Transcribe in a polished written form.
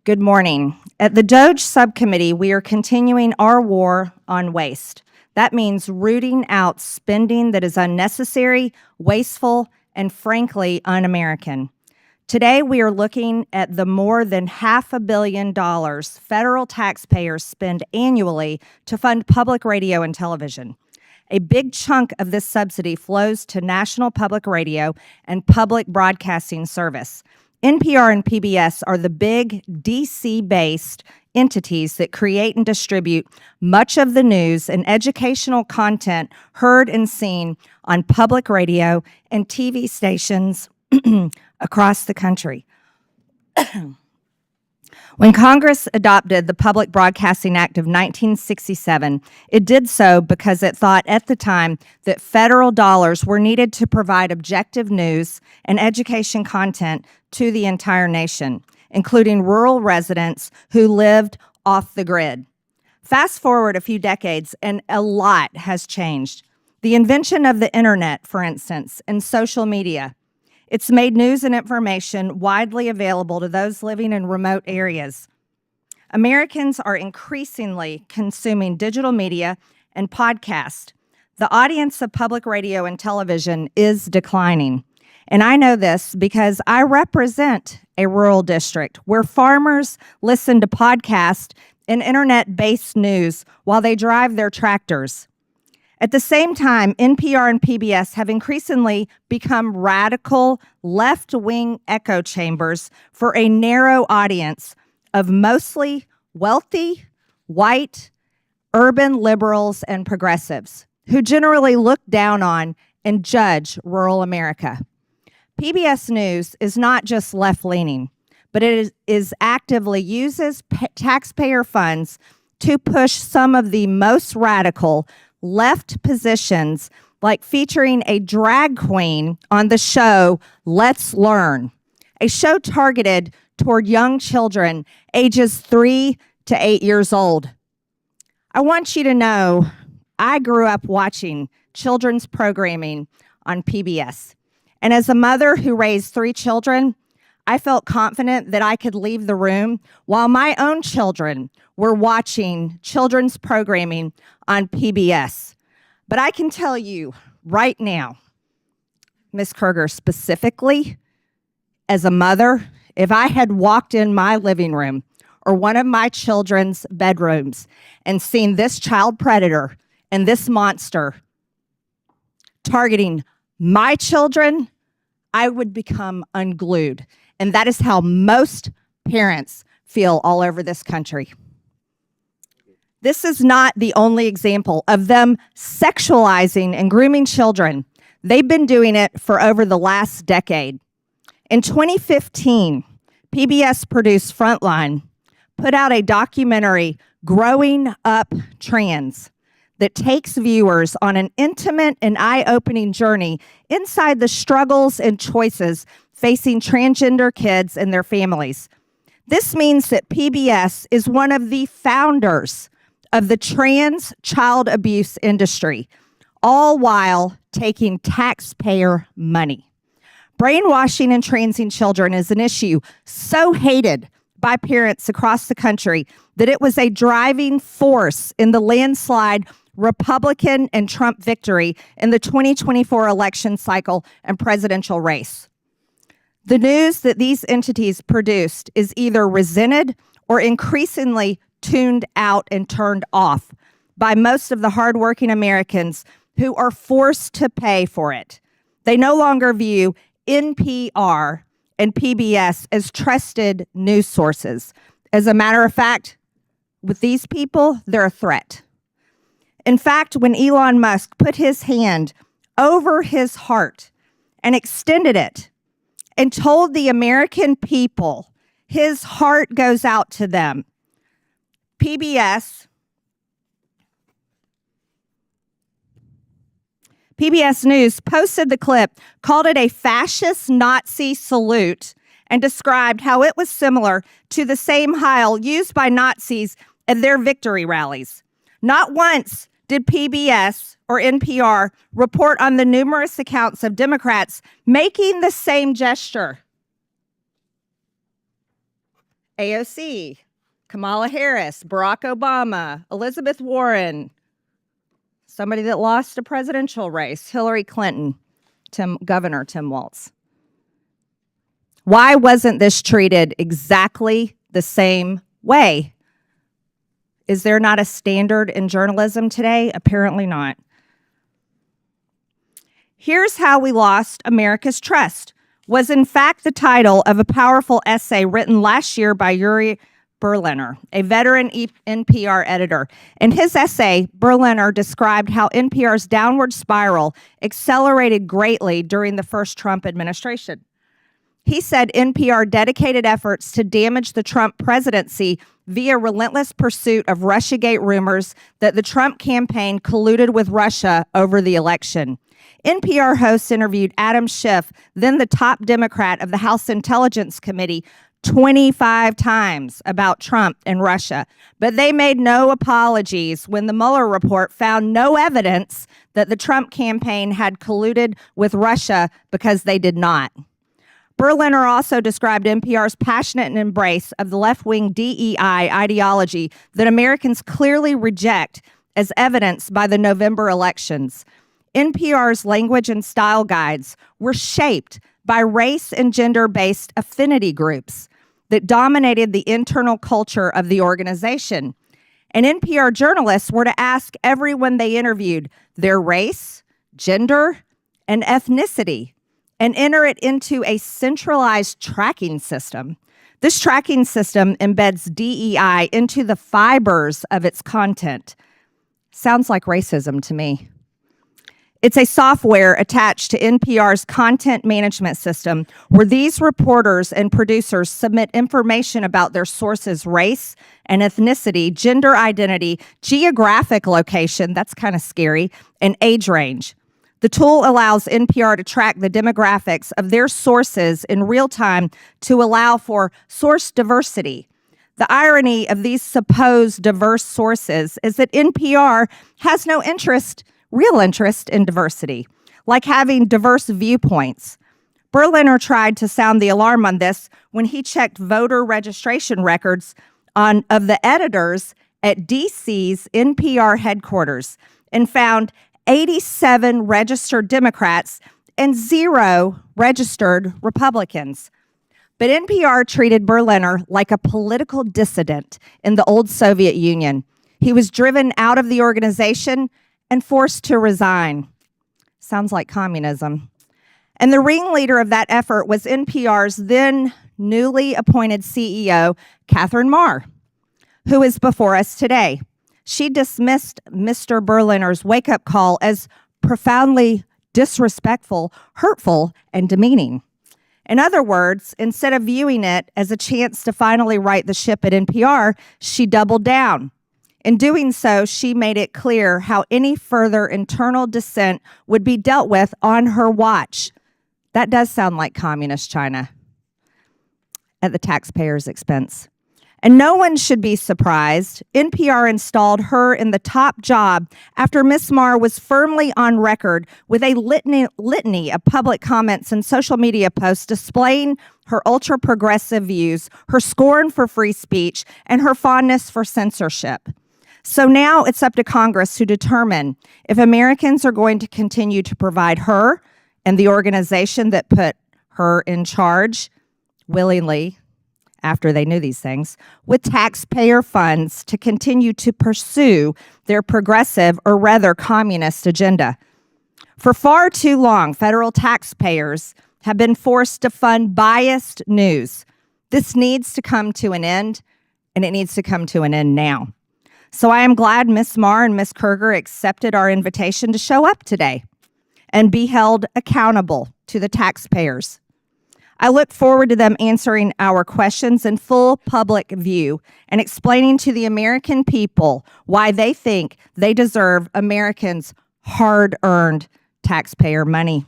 Good morning. At the DOGE subcommittee, we are continuing our war on waste. That means rooting out spending that is unnecessary, wasteful, and frankly, un-American. Today, we are looking at the more than $500 million federal taxpayers spend annually to fund public radio and television. A big chunk of this subsidy flows to National Public Radio and Public Broadcasting Service. NPR and PBS are the big DC-based entities that create and distribute much of the news and educational content heard and seen on public radio and TV stations across the country. When Congress adopted the Public Broadcasting Act of 1967, it did so because it thought at the time that federal dollars were needed to provide objective news and education content to the entire nation, including rural residents who lived off the grid. Fast forward a few decades, and a lot has changed. The invention of the internet, for instance, and social media. It's made news and information widely available to those living in remote areas. Americans are increasingly consuming digital media and podcasts. The audience of public radio and television is declining. And I know this because I represent a rural district where farmers listen to podcasts and internet-based news while they drive their tractors. At the same time, NPR and PBS have increasingly become radical left-wing echo chambers for a narrow audience of mostly wealthy, white, urban liberals and progressives who generally look down on and judge rural America. PBS News is not just left-leaning, but it is actively uses taxpayer funds to push some of the most radical left positions, like featuring a drag queen on the show Let's Learn, a show targeted toward young children ages 3 to 8 years old. I want you to know I grew up watching children's programming on PBS. And as a mother who raised 3 children, I felt confident that I could leave the room while my own children were watching children's programming on PBS. But I can tell you right now, Ms. Kruger, specifically, as a mother, if I had walked in my living room or one of my children's bedrooms and seen this child predator and this monster targeting my children, I would become unglued. And that is how most parents feel all over this country. This is not the only example of them sexualizing and grooming children. They've been doing it for over the last decade. In 2015, PBS produced Frontline, put out a documentary, Growing Up Trans, that takes viewers on an intimate and eye-opening journey inside the struggles and choices facing transgender kids and their families. This means that PBS is one of the founders of the trans child abuse industry, all while taking taxpayer money. Brainwashing and transing children is an issue so hated by parents across the country that it was a driving force in the landslide Republican and Trump victory in the 2024 election cycle and presidential race. The news that these entities produced is either resented or increasingly tuned out and turned off by most of the hardworking Americans who are forced to pay for it. They no longer view NPR and PBS as trusted news sources. As a matter of fact, with these people, they're a threat. In fact, when Elon Musk put his hand over his heart and extended it and told the American people his heart goes out to them, PBS News posted the clip, called it a fascist Nazi salute, and described how it was similar to the same Heil used by Nazis at their victory rallies. Not once did PBS or NPR report on the numerous accounts of Democrats making the same gesture. AOC, Kamala Harris, Barack Obama, Elizabeth Warren, somebody that lost a presidential race, Hillary Clinton, Governor Tim Walz. Why wasn't this treated exactly the same way? Is there not a standard in journalism today? Apparently not. Here's How We Lost America's Trust was in fact the title of a powerful essay written last year by Yuri Berliner, a veteran NPR editor. In his essay, Berliner described how NPR's downward spiral accelerated greatly during the first Trump administration. He said NPR dedicated efforts to damage the Trump presidency via relentless pursuit of Russiagate rumors that the Trump campaign colluded with Russia over the election. NPR hosts interviewed Adam Schiff, then the top Democrat of the House Intelligence Committee, 25 times about Trump and Russia, but they made no apologies when the Mueller report found no evidence that the Trump campaign had colluded with Russia, because they did not. Berliner also described NPR's passionate embrace of the left-wing DEI ideology that Americans clearly reject, as evidenced by the November elections. NPR's language and style guides were shaped by race and gender-based affinity groups that dominated the internal culture of the organization. And NPR journalists were to ask everyone they interviewed their race, gender, and ethnicity, and enter it into a centralized tracking system. This tracking system embeds DEI into the fibers of its content. Sounds like racism to me. It's a software attached to NPR's content management system where these reporters and producers submit information about their sources' race and ethnicity, gender identity, geographic location, that's kind of scary, and age range. The tool allows NPR to track the demographics of their sources in real time to allow for source diversity. The irony of these supposed diverse sources is that NPR has no real interest in diversity, like having diverse viewpoints. Berliner tried to sound the alarm on this when he checked voter registration records of the editors at DC's NPR headquarters and found 87 registered Democrats and 0 registered Republicans. But NPR treated Berliner like a political dissident in the old Soviet Union. He was driven out of the organization and forced to resign. Sounds like communism. And the ringleader of that effort was NPR's then newly appointed CEO, Catherine Maher, who is before us today. She dismissed Mr. Berliner's wake-up call as profoundly disrespectful, hurtful, and demeaning. In other words, instead of viewing it as a chance to finally right the ship at NPR, she doubled down. In doing so, she made it clear how any further internal dissent would be dealt with on her watch. That does sound like communist China at the taxpayer's expense. And no one should be surprised. NPR installed her in the top job after Ms. Maher was firmly on record with a litany of public comments and social media posts displaying her ultra-progressive views, her scorn for free speech, and her fondness for censorship. So now it's up to Congress to determine if Americans are going to continue to provide her and the organization that put her in charge willingly, after they knew these things, with taxpayer funds to continue to pursue their progressive, or rather communist, agenda. For far too long, federal taxpayers have been forced to fund biased news. This needs to come to an end, and it needs to come to an end now. So I am glad Ms. Maher and Ms. Kerger accepted our invitation to show up today and be held accountable to the taxpayers. I look forward to them answering our questions in full public view and explaining to the American people why they think they deserve Americans' hard-earned taxpayer money.